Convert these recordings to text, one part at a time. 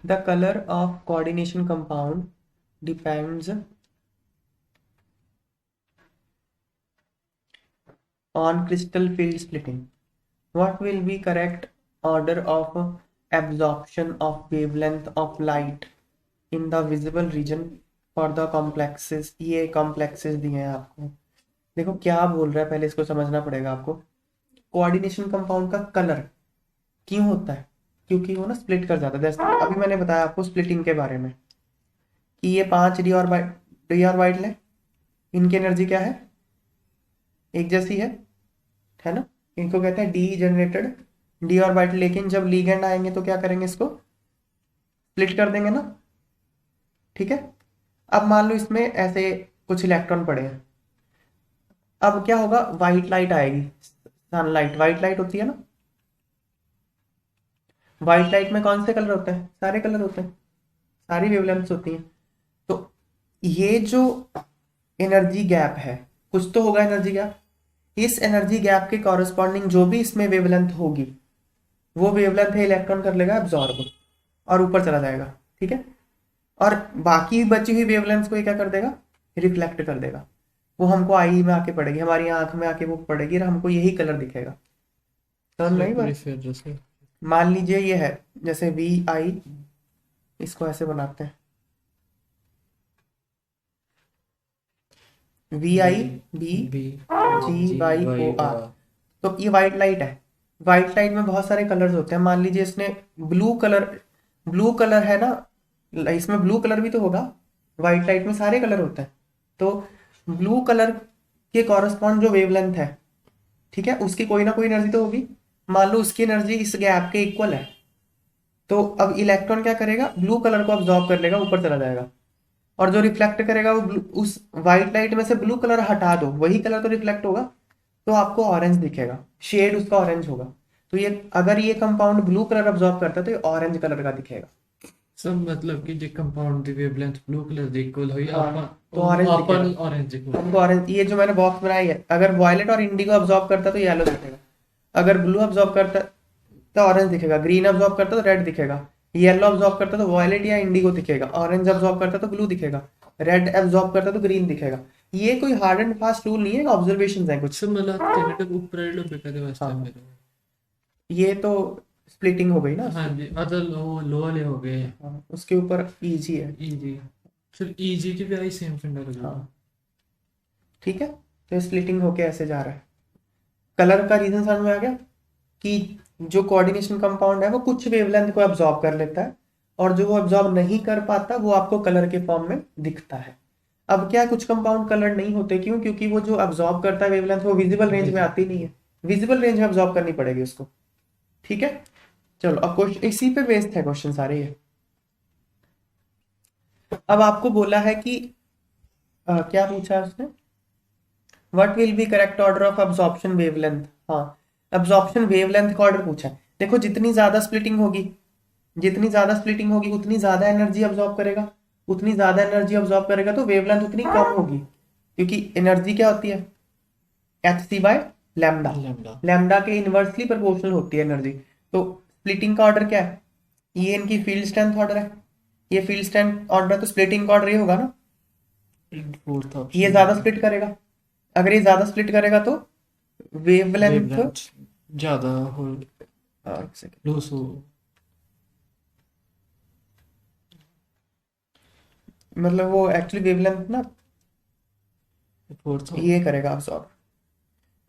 The colour of coordination compound depends on crystal field splitting. What will be correct order of absorption of wavelength of light in the visible region for the complexes? ये complexes दिए हैं आपको। देखो क्या बोल रहा है, पहले इसको समझना पड़ेगा आपको। कोऑर्डिनेशन कंपाउंड का कलर क्यों होता है? क्योंकि वो ना स्प्लिट कर जाता है। जैसे अभी मैंने बताया आपको स्प्लिटिंग के बारे में कि ये 5 डी ऑर्बिटल है, इनकी एनर्जी क्या है? एक जैसी है ना। इनको कहते हैं डी जनरेटेड डी ऑर्बिटल। लेकिन जब लिगेंड आएंगे तो क्या करेंगे? इसको स्प्लिट कर देंगे ना। ठीक है। अब मान लो इसमें ऐसे कुछ इलेक्ट्रॉन पड़े हैं। अब क्या होगा? व्हाइट लाइट आएगी, सनलाइट। व्हाइट लाइट होती है ना। व्हाइट लाइट में कौन से कलर होते हैं? सारे कलर होते हैं, सारी वेवलेंथ्स होती हैं। तो ये जो एनर्जी गैप है, कुछ तो होगा एनर्जी गैप। इस एनर्जी गैप के कॉरेस्पॉन्डिंग जो भी इसमें वेवलेंथ होगी, वो वेवलेंथ है इलेक्ट्रॉन कर लेगा एब्जॉर्ब और ऊपर चला जाएगा। ठीक है। और बाकी बची हुई वेवलेंथ को ये क्या कर देगा? रिफ्लेक्ट कर देगा। वो हमको आई में आके पड़ेगी, हमारी आंख में आके वो पड़ेगी और हमको यही कलर दिखेगा। समझ नहीं बात? मान लीजिए ये है जैसे वी आई, इसको ऐसे बनाते हैं V I B G Y O R. तो ये व्हाइट लाइट है। व्हाइट लाइट में बहुत सारे कलर्स होते हैं। मान लीजिए इसने ब्लू कलर है ना, इसमें ब्लू कलर भी तो होगा। व्हाइट लाइट में सारे कलर होते हैं। तो ब्लू कलर के कॉरेस्पॉन्ड जो वेवलेंथ है, ठीक है, उसकी कोई ना कोई एनर्जी तो होगी। मान लो उसकी एनर्जी इस गैप के इक्वल है, तो अब इलेक्ट्रॉन क्या करेगा? ब्लू कलर को अब्सॉर्ब कर लेगा, ऊपर चला जाएगा। और जो रिफ्लेक्ट करेगा वो उस व्हाइट लाइट में से ब्लू कलर हटा दो, वही कलर तो रिफ्लेक्ट होगा, तो आपको ऑरेंज दिखेगा। शेड उसका ऑरेंज होगा। तो ये अगर ये कंपाउंड ब्लू कलर अब्सॉर्ब करता है तो ये ऑरेंज कलर का दिखेगा। सब मतलब कि जो compound the wavelength blue colour the equal हुई हाँ, तो अपन ऑरेंज दिखेगा। अपन ऑरेंज दिखेगा। हमको ऑरेंज, ये जो मैंने बॉक्स बनाई है, अगर वॉयलेट और इंडिगो अब्सॉर्ब करता है तो येलो दिखेगा। अगर ब्लू अब्सॉर्ब करता है तो ऑरेंज दिखेगा। ग्रीन अब्सॉर्ब करता है तो रेड दिखेगा। येलो अब्सॉर्ब करता है तो वॉयलेट या इंडिगो दिखेगा। ऑरेंज अब्सॉर्ब करता है तो ब्लू दिखेगा। रेड एब्जॉर्ब करता है तो ग्रीन दिखेगा। ये कोई हार्ड एंड फास्ट रूल नहीं है, ऑब्जर्वेशन है कुछ। सब मला तेरे ऊपर डब्बे करे वास्ते हाँ, मेरे। ये तो स्प्लिटिंग हो गई ना हाँ उसकी। जी, मतलब वो लो वाले हो गए। हाँ, उसके ऊपर इजी है। इजी। फिर इजी की भी आई सेम फंडा लगा। हाँ, ठीक है। तो स्प्लिटिंग होके ऐसे जा रहा है। कलर का रीजन समझ में आ गया कि जो कोऑर्डिनेशन कंपाउंड है वो कुछ वेवलेंथ को एब्जॉर्ब कर लेता है, और जो वो एब्जॉर्ब नहीं कर पाता वो आपको कलर के फॉर्म में दिखता है। अब क्या, कुछ कंपाउंड कलर नहीं होते, क्यों? क्योंकि वो जो एब्जॉर्ब करता है वेवलेंथ वो विजिबल रेंज में आती नहीं है। विजिबल रेंज में एब्जॉर्ब करनी पड़ेगी उसको। ठीक है। चलो अब क्वेश्चन इसी पे बेस्ड है, क्वेश्चन सारे ये। अब आपको बोला है कि क्या पूछा है उसने? What will be correct order of absorption wavelength. हाँ, अब्जॉर्प्शन वेवलेंथ का ऑर्डर पूछा है। देखो जितनी ज्यादा स्प्लिटिंग होगी, जितनी ज्यादा स्प्लिटिंग होगी उतनी ज्यादा एनर्जी अब्सॉर्ब करेगा। उतनी ज्यादा एनर्जी अब्सॉर्ब करेगा तो वेवलेंथ उतनी कम होगी, क्योंकि एनर्जी क्या होती है? H C by lambda. Lambda. Lambda के इनवर्सली प्रोपोर्शनल होती है एनर्जी। तो स्प्लिटिंग का ऑर्डर क्या है? ये इनकी फील्ड स्ट्रेंथ ऑर्डर है। ये फील्ड स्ट्रेंथ ऑर्डर है, तो स्प्लिटिंग का ऑर्डर ये होगा ना। फोर्थ ये ऑप्शन ज्यादा स्प्लिट करेगा। अगर ये ज्यादा स्प्लिट करेगा तो वेवलेंथ, वेवलेंथ ज्यादा हो। एक सेकेंड, लूस हो। मतलब वो एक्चुअली वेवलेंथ ना फोर्थ हो। ये करेगा अब्सॉर्ब।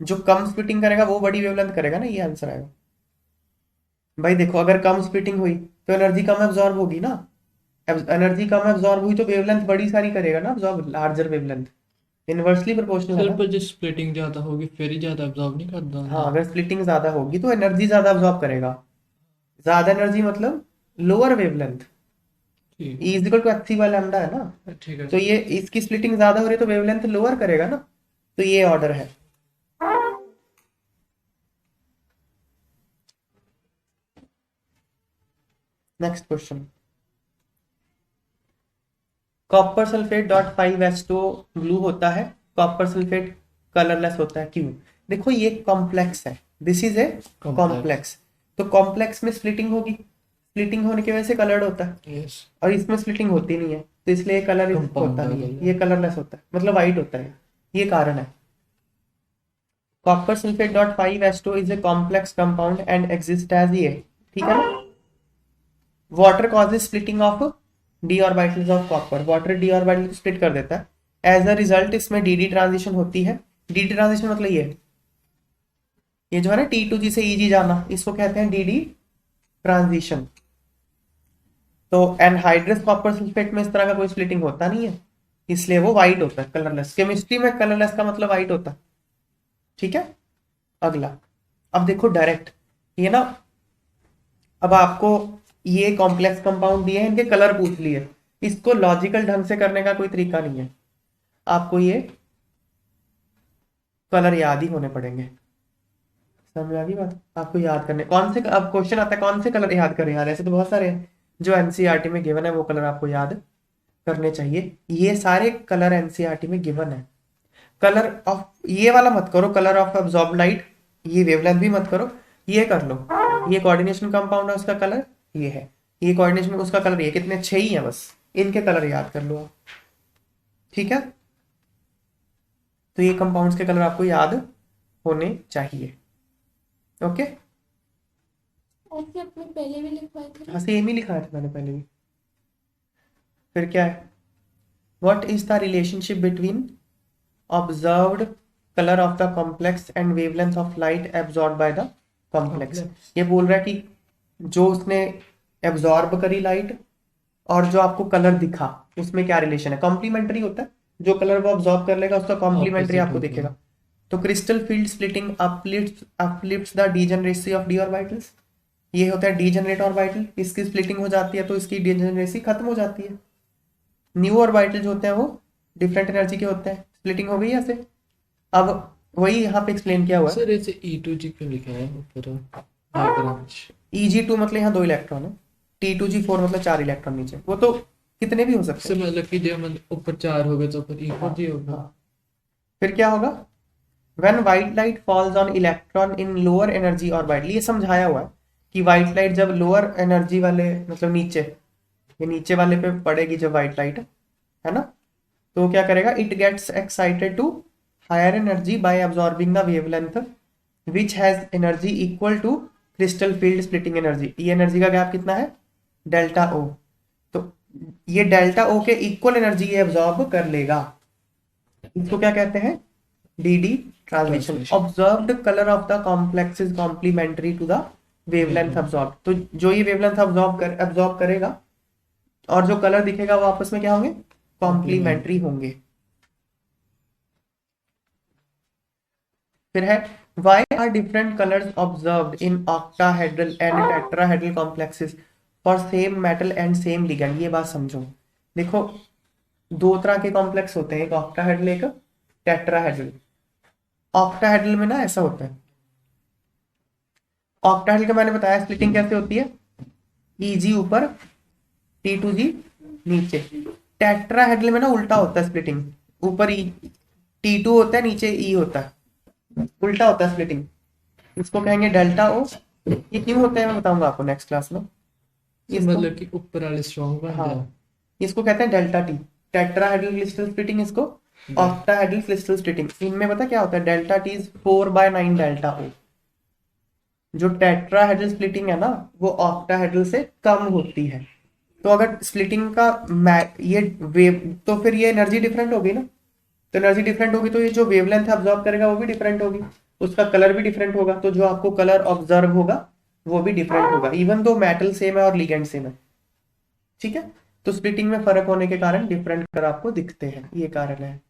जो कम स्प्लिटिंग करेगा वो बड़ी वेवलेंथ करेगा ना, ये आंसर आएगा। भाई देखो, अगर कम स्प्लिटिंग हुई तो एनर्जी कम एब्जॉर्ब होगी ना। एनर्जी कम एब्जॉर्ब हुई तो वेवलेंथ बड़ी सारी करेगा ना absorb, larger wavelength. Inversely proportional है फिर ना। पर जो स्प्लिटिंग ज्यादा होगी फिर ही ज्यादा एब्जॉर्ब नहीं करता हाँ, होगा। अगर स्प्लिटिंग ज्यादा होगी तो एनर्जी ज्यादा एब्जॉर्ब करेगा। ज्यादा एनर्जी मतलब लोअर वेवलेंथ। ठीक E is equal to H C by lambda है ना। है, ठीक है। तो ये इसकी स्प्लिटिंग ज्यादा हो रही है तो वेवलेंथ लोअर करेगा ना। तो ये ऑर्डर है। Next question. Copper sulphate dot 5H2 blue होता है, कॉपर सल्फेट कलरलेस होता है, क्यों? देखो ये कॉम्प्लेक्स है, this is a complex. Complex. तो कॉम्प्लेक्स में स्प्लिटिंग होगी। स्प्लिटिंग होने की वजह से कलर्ड होता है, यस और इसमें स्प्लिटिंग होती नहीं है, तो इसलिए कलर Compound होता नहीं है, है। ये कलरलेस होता है, मतलब वाइट होता है, ये कारण है। Copper sulphate dot 5H2 is a complex compound and exist as ये, ठीक है ना। Water causes splitting of D orbitals of copper, water D orbital split कर देता है। एज अ रिजल्ट इसमें डी डी ट्रांजिशन होती है। डी डी ट्रांजिशन मतलब ये जो है ना T2G से EG जाना, इसको कहते हैं डी डी ट्रांजिशन। तो एनहाइड्रस कॉपर सल्फेट में इस तरह का कोई स्प्लिटिंग होता नहीं है, इसलिए वो व्हाइट होता है, कलरलेस। केमिस्ट्री में कलरलेस का मतलब व्हाइट होता है, ठीक है। अगला, अब देखो डायरेक्ट ये ना, अब आपको ये कॉम्प्लेक्स कंपाउंड दिए हैं, इनके कलर पूछ लिए, इसको लॉजिकल ढंग से करने का कोई तरीका नहीं है, आपको ये कलर याद ही होने पड़ेंगे। समझ आ गई बात, आपको याद करने कौन से, अब क्वेश्चन आता है कौन से कलर याद करें यार, ऐसे तो बहुत सारे हैं जो एनसीईआरटी में गिवन है, वो कलर आपको याद करने चाहिए। ये सारे कलर एनसीईआरटी में गिवन है। कलर ऑफ ये वाला मत करो, कलर ऑफ अब्जॉर्ब लाइट, ये वेवलेंथ भी मत करो, ये कर लो। ये कोऑर्डिनेशन कंपाउंड है, उसका कलर ये है, ये कोऑर्डिनेशन में उसका कलर ये, कितने 6 ही है बस, इनके कलर याद कर लो आप, ठीक है। तो ये कंपाउंड्स के कलर आपको याद होने चाहिए, ओके। ऐसे आपने पहले भी लिखवाए थे। हाँ सेम ही लिखा था मैंने पहले भी। फिर क्या है, what is the relationship between observed colour of the complex and wavelength of light absorb by the complex. ये बोल रहा है कि जो उसने एब्जॉर्ब करी लाइट और जो आपको कलर दिखा, उसमें क्या रिलेशन है, कॉम्प्लीमेंट्री होता है, जो कलर वो ऑब्जॉर्ब कर लेगा उसका कॉम्प्लीमेंट्री Opposite आपको होगा। दिखेगा। तो crystal field splitting uplifts the degeneracy of D orbitals, ये होता है डीजेनरेट ऑर्बिटल, इसकी स्प्लिटिंग हो जाती है तो इसकी डीजेनरेसी खत्म हो जाती है। न्यू ऑर्बिटल जो होते हैं वो डिफरेंट एनर्जी के होते हैं, स्प्लिटिंग हो गई ऐसे। अब वही यहाँ पे एक्सप्लेन किया हुआ है। सर ऐसे E2G क्यों लिखा है ऊपर डायग्राम? EG2 मतलब यहाँ 2 इलेक्ट्रॉन है, T2G4 मतलब 4 इलेक्ट्रॉन नीचे, वो तो कितने भी हो सकते सर हैं। मतलब कि जब ऊपर 4 हो गए तो ऊपर E4G होगा। हाँ। फिर क्या होगा, when white light falls on electron in lower energy orbital, ये समझाया हुआ है कि व्हाइट लाइट जब लोअर एनर्जी वाले मतलब नीचे, ये नीचे वाले पे पड़ेगी जब व्हाइट लाइट, है ना, तो क्या करेगा, it gets excited to higher energy by absorbing the wavelength which has energy equal to crystal field splitting energy. ये एनर्जी का गैप कितना है, डेल्टा ओ, तो ये डेल्टा ओ के इक्वल एनर्जी ये अब्सॉर्ब कर लेगा, इसको क्या कहते हैं, DD transmission. Transmission। Observed colour of the complex is complementary to the wavelength absorb, तो जो ये वेवलेंथ अब्सॉर्ब करेगा और जो कलर दिखेगा वो आपस में क्या होंगे, कॉम्प्लीमेंट्री होंगे। फिर है, why are different colors observed in octahedral and tetrahedral complexes for same metal and same ligand। ये बात समझो, देखो 2 तरह के कॉम्प्लेक्स होते हैं, एक ऑक्टाहेड्रल एक टेट्राहेड्रल। ऑक्टाहेड्रल में ना ऐसा होता है, ऑक्टाहेड्रल का मैंने बताया स्प्लिटिंग कैसे होती है, EG ऊपर T2G नीचे। टेट्राहेड्रल में ना उल्टा होता है स्प्लिटिंग, ऊपर T2 होता है नीचे E होता है, उल्टा होता है स्प्लिटिंग, इसको कहेंगे डेल्टा ओ। ये क्यों होता है मैं बताऊंगा आपको नेक्स्ट क्लास में। इसको मतलब कि ऊपर वाले स्ट्रॉन्ग बन हाँ, जाए। इसको कहते हैं delta T, tetrahedral crystal splitting, इसको ऑक्टाहेड्रल क्रिस्टल स्प्लिटिंग। इनमें पता क्या होता है, डेल्टा टी इज 4/9 डेल्टा ओ। जो टेट्राहेड्रल स्प्लिटिंग है ना वो ऑक्टाहेड्रल से कम होती है, तो अगर स्प्लिटिंग का ये वेव, तो फिर ये एनर्जी डिफरेंट होगी ना, तो एनर्जी डिफरेंट होगी तो ये जो वेवलेंथ अब्सॉर्ब करेगा वो भी डिफरेंट होगी, उसका कलर भी डिफरेंट होगा, तो जो आपको कलर ऑब्जर्व होगा वो भी डिफरेंट होगा, इवन दो मेटल सेम है और लिगेंड सेम है, ठीक है। तो स्प्लिटिंग में फर्क होने के कारण डिफरेंट कलर आपको दिखते हैं, ये कारण है।